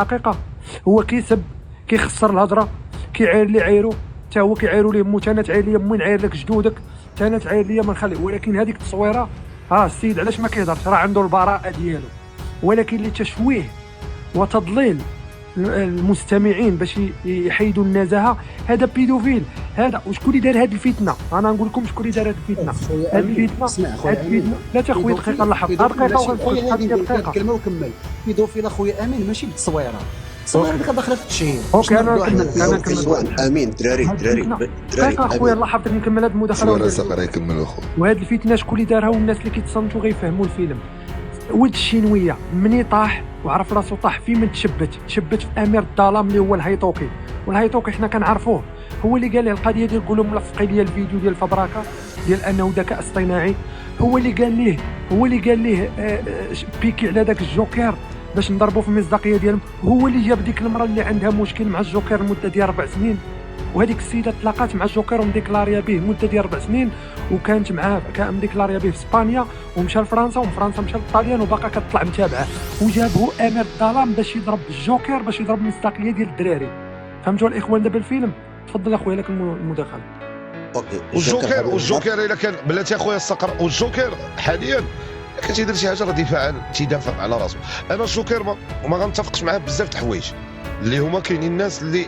حقيقه هو كيسب، كيخسر الهضره، كيعاير اللي عايرو، حتى هو كيعايروا ليه مو، انا تعاير ليا مو، نعاير لك جدودك، انا تعاير ليا ما نخلي. ولكن هذيك التصويره السيد علاش ما كيهضرش؟ راه عنده البراءه ديالو، ولكن اللي تشويه وتضليل المستمعين باش يحيدوا النزاهه، هذا بيدوفيل هذا. وشكون اللي دار هذه الفتنه؟ انا نقول لكم شكون اللي دار هذه الفتنه. هذه الفتنه لا تا خويا دقيقه لحظه دقيقه كلمه وكمل. بيدوفيل اخويا امين ماشي بالتصويره، التصويره اللي داخله في التشهير. اوكي انا كمل امين دراري اخويا الله يحفظك نكمل هذه المداخله. ولا صقر يكمل اخويا. وهذه الفتنه شكون اللي دارها؟ والناس اللي كيتصنتوا غيفهموا الفيلم. ولد الشينويه مني طاح وعرف راسو طاح في من تشبت في امير الظلام اللي هو الهيطوكي. والهيطوكي حنا كنعرفوه، هو اللي قال ليه القضيه ديال نقولوا ملفقي ديال الفيديو ديال فبراكه ديال انه ذكاء اصطناعي. هو اللي قال ليه بيكي على داك الجوكر باش نضربوا في المصداقيه ديالهم. هو اللي جاب ديك المراه اللي عندها مشكل مع الجوكر لمده ديال 4 سنين، وهذيك السيده تلاقات مع الجوكر ومديكلاريا به مده ديال 4 سنين، وكانت معاه كان مديكلاريا به في اسبانيا، ومشى لفرنسا، ومن فرنسا مشى للطاليان، وباقا كتطلع متابعه. وجابه امير الظلام باش يضرب الجوكر، باش يضرب المصداقيه ديال الدراري. فهمتوا الاخوان دابا الفيلم؟ تفضل اخويا لك المداخله. اوكي. والجوكر الا كان بلاتي اخويا الصقر، والجوكر حاليا كان تيدير شي حاجه راه تيدافع على راسو. انا الجوكر ما غنتفقش معاه بزاف د الحوايج اللي هما كاينين. الناس اللي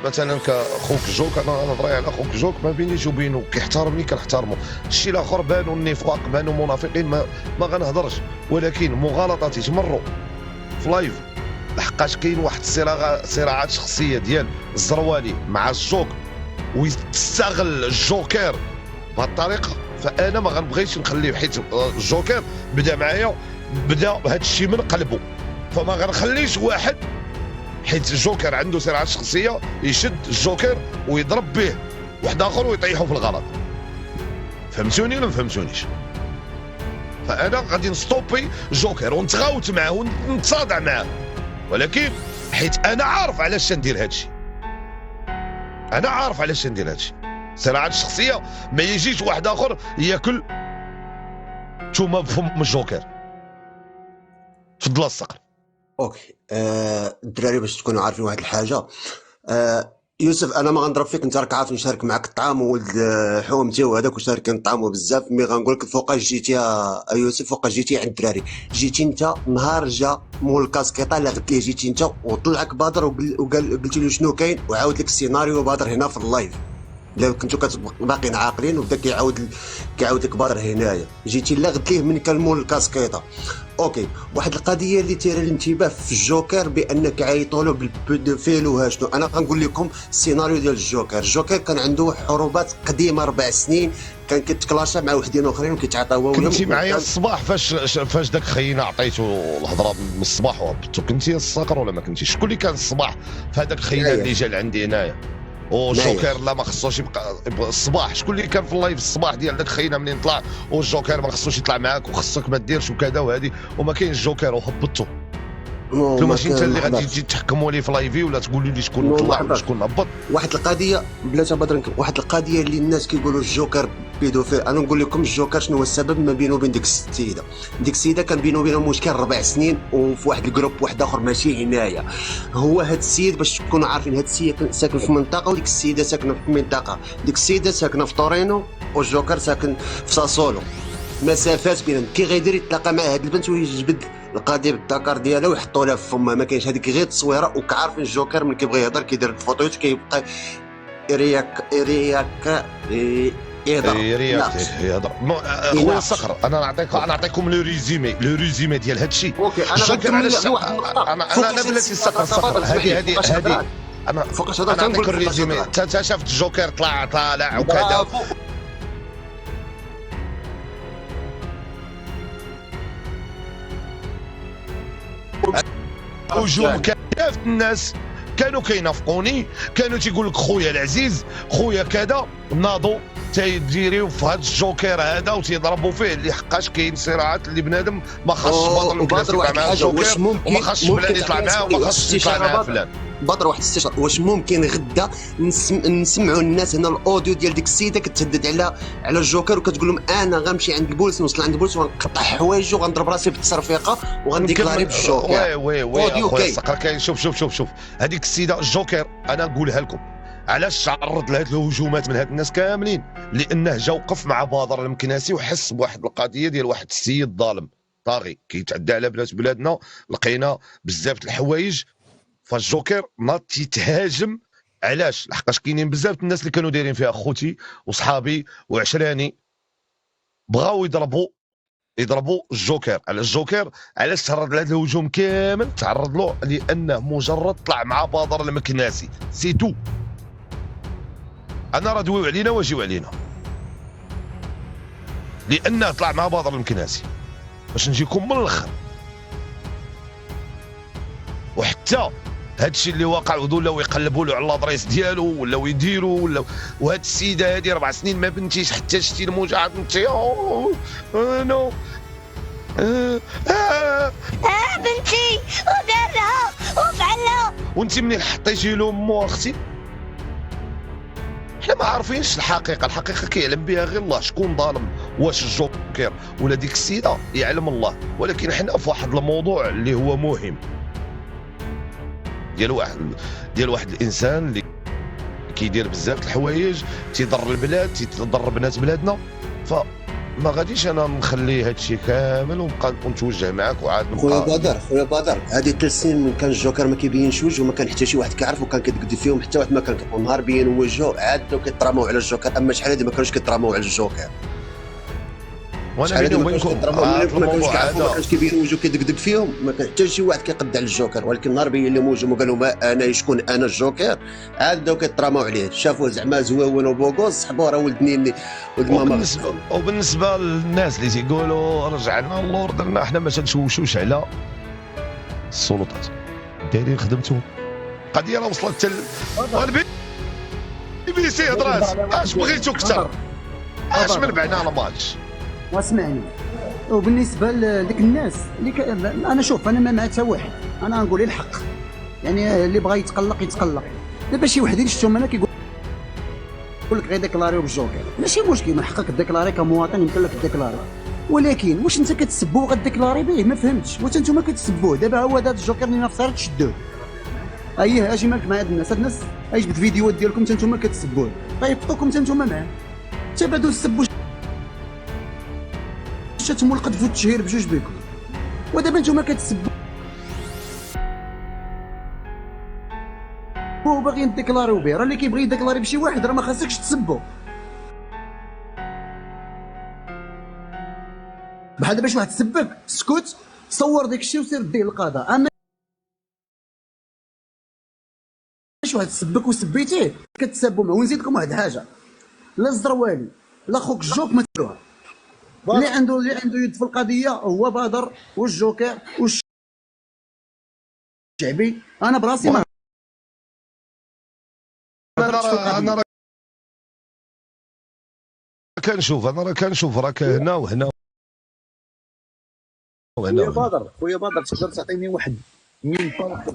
مثلا كخوك جوك، انا نهضر على خوك جوك ما بينيش وبينه، كيحترمني كنحترمه. الشيء الاخر بانوا النفاق، بانوا منافقين، ما غنهضرش. ولكن مغالطات يتمروا في لايف لحقاش كاين واحد صراعات شخصيه ديال الزروالي مع الجوك، ويستغل الجوكر بهذه الطريقه. فانا ما غنبغيش نخليه، حيت الجوكر بدا معايا، بدا بهذا الشيء من قلبه، فما غنخليش واحد حيت الجوكر عنده صراعات شخصيه يشد الجوكر ويضرب به واحد اخر ويطيحوا في الغلط. فهمتوني ولا ما فهمتونيش؟ فانا غادي نستوبي الجوكر ونتغاوت معاه ونتصادع معاه، ولكن حيت انا عارف علاش ندير هذا الشيء. انا عارف علاش ندير هذا الشيء. صراعات شخصيه ما يجيش واحد اخر ياكل تومه بفم الجوكر. تفضل الصقر. اوكي. الدراري باش تكونوا عارفين واحد الحاجه، يوسف انا ما غنضرب فيك، انت راك عارف نشارك معك الطعام وولد حومتي وهذاك وشاركين الطعام بزاف. مي غنقول لك فوقاش جيتي يا يوسف، فوقاش جيتي عند الدراري. جيتي انت نهار جا مول الكاسكيطه اللي قلت ليه جيتي انت وطلعك بدر قلت له شنو كاين، وعاود لك السيناريو بدر هنا في اللايف. لا كنتو باقيين عاقلين، وبدا كيعاود لك بدر هنايا. جيتي لا قلت ليه من كان مول الكاسكيطه. اوكي. واحد القضيه اللي تيرى الانتباه في الجوكر بان كيعيطوا له بالبيدوفيل وها شنو. انا غنقول لكم السيناريو ديال الجوكر كان عنده حروبات قديمه 4 سنين، كان كيتكلاشا مع وحدين اخرين وكيتعاطاو. كنتي معايا الصباح فاش داك خينا عطيتو الهضره من الصباح وهبطو؟ كنتي الصقر ولا ما كنتيش؟ شكون اللي كان الصباح في هذاك خينا اللي جا لعندي هنايا؟ والجوكر لا ما خصوش يبقى الصباح. شكون اللي كان في اللايف الصباح ديال داك خينا منين طلع؟ والجوكر ما خصوش يطلع معاك، وخصك ما ديرش وكذا وهذه، وما كاينش الجوكر وهبطتو. ماشي انت اللي غادي تجي تحكموا لي في لايفي ولا تقولوا لي شكون طلع ولا شكون هبط. واحد القضيه بلاتي بدر، واحد القضيه اللي الناس كيقولوا الجوكر بيدوفيل. انا نقول لكم الجوكر شنو هو السبب ما بينه وبين ديك السيده. ديك السيده كان بينه وبينها مشكل 4 سنين، وفي واحد الجروب واحد اخر ماشي هنايا. هو هاد السيد باش تكونوا عارفين، هاد السيد ساكن في منطقه وديك السيده ساكنه في منطقه. ديك السيده ساكنه في تورينو والجوكر ساكن في ساسولو، مسافات بينهم. كي غيدير يتلاقى مع هاد البنت ويجبد القضيه بالذكر ديالها ويحطوا لها في فمها. ما كاينش هذيك غير تصويره. وكعارفين الجوكر ملي كيبغي يهضر كيدير الفوطويت كيبقى يهضر. خويا الصقر انا نعطيكم لو ريزومي ديال هذا الشيء. اوكي. انا غنكمل واحد النقطه. انا بلاتي الصقر هذه انا فوقاش هضرت نعطيك نقول الريزومي. انت شفت الجوكر طالع وكذا، هجوم كاف الناس كانوا كينافقوني، كانوا تيقول لك خويا العزيز خويا كذا، ناضوا تيديريو في هذا الجوكر هذا وتيضربوا فيه اللي حقاش كاين صراعات اللي بنادم ما خاصش بطل يطلع مع الجوكر، وما خاصش فلان يطلع معاه، وما خاصش يطلع مع فلان. بدر واحد الاستشاره، واش ممكن غدا نسمعوا الناس هنا الاوديو ديال ديك السيده كتهدد على الجوكر وكتقول لهم انا غنمشي عند البوليس، نوصل عند البوليس وغنقطع حوايجي وغنضرب راسي بالتصرفيقه وغنديكلاري بالجوكر. وي اوديو اخويا كاين. الصقر كاين. شوف هذيك السيده الجوكر انا نقولها لكم علاش تعرض لهاد الهجومات من هاد الناس كاملين، لانه جا وقف مع بدر المكناسي وحس بواحد القضيه ديال واحد السيد ظالم طاغي كيتعدى على بنات بلادنا. لقينا بزاف د الحوايج، فالجوكر ما تيتهاجم. علاش؟ لحقاش كاينين بزاف الناس اللي كانوا دايرين فيها خوتي وصحابي وعشراني بغاو يضربوا الجوكر. على الجوكر علاش تعرض لهذا الهجوم كامل؟ تعرض له لانه مجرد طلع مع بدر المكناسي، سي تو. انا راه دويو علينا واجيو علينا لانه طلع مع بدر المكناسي. باش نجيكم من الاخر، وحتى هادشي اللي واقع ولاو يقلبوا له على الادريس ديالو ولاو يديروا وهاد السيده هادي 4 سنين ما بنتيش حتى شتي الموجه بنتي نو بنتي ودارها وفعلها، وانت منين حطيتي له امو اختي؟ حنا ما عارفينش الحقيقه كيعلم بها غير الله. شكون ظالم؟ واش الجوكر ولا ديك السيده؟ يعلم الله. ولكن حنا في واحد الموضوع اللي هو مهم، ديال واحد الانسان اللي كيدير بزاف د الحوايج تيضر البلاد، تيضر بنات بلادنا. فما غاديش انا نخلي هادشي كامل ونبقى نتوجه معاك وعاد نبقى. خويا بدر هذه 3 سنين من كان الجوكر ما كيبينش وجهه وما كان حتى شي واحد كيعرف، وكان كيدقد فيهم حتى واحد ما كان كيبقى نهار بين وجهه عاد كيطراموا على الجوكر. اما شحال هذه ما كانوش كيطراموا على الجوكر، وانا بيني وبينكم ما كانش كيبين وجهه كيدقدق فيهم، ما كان حتى شي واحد كيقد على الجوكر. ولكن نهار بين لهم وجههم وقالوا ما انا شكون انا الجوكر، عاد بداو كيطراموا عليه. شافوه زعما زويون وبوغوز، صحبوه راه ولد نيني ولد ماما. وبالنسبه للناس اللي تيقولوا رجعنا اللور درنا، حنا ما تنشوشوش على السلطات دايرين خدمتهم. القضيه راه وصلت حتى بي سي هضرات اش بغيتو كثر، اش من بعنا على ماتش. واسمعني، وبالنسبه لديك الناس انا شوف انا ما مع حتى واحد، انا نقول الحق. يعني اللي بغى يتقلق يتقلق. دابا شي وحدين شفتهم انا كيقول لك غير ديكلاريو بالجوكر، ماشي مشكل، من حقك ديكلاري كمواطن، يمكن لك ديكلاري. ولكن واش انت كتسبوه غديكلاري به؟ ما فهمتش. واش انتم كتسبوه؟ دابا هو هذا الجوكر اللي نفسر تشدوه. اييه اجي مالك مع هاد الناس، هاد الناس جبت فيديوهات ديالكم انتم كتسبوه، طيبطوكم انتم معاه. تبعدوا السب الشتم والقذف والتشهير بجوج بكم. ودابا نتوما كتسبوا وباغيين ديكلاريو به. راه اللي كيبغي يديكلاري بشي واحد راه ما خاصكش تسبو. بحال دابا شي واحد تسبك سكت، صور داك الشيء وسير ديه للقضاء. اما شي واحد تسبك وسبيتيه كتسابوا معاه. ونزيد لكم واحد الحاجه، لا الزروالي لا خوك الجوك ما تديروها. اللي عنده يد في القضيه هو بدر والجوكر والشعبي. انا براسي ما انا راه كنشوف راك هنا وهنا وهنا. خويا بدر تقدر تعطيني واحد من طرق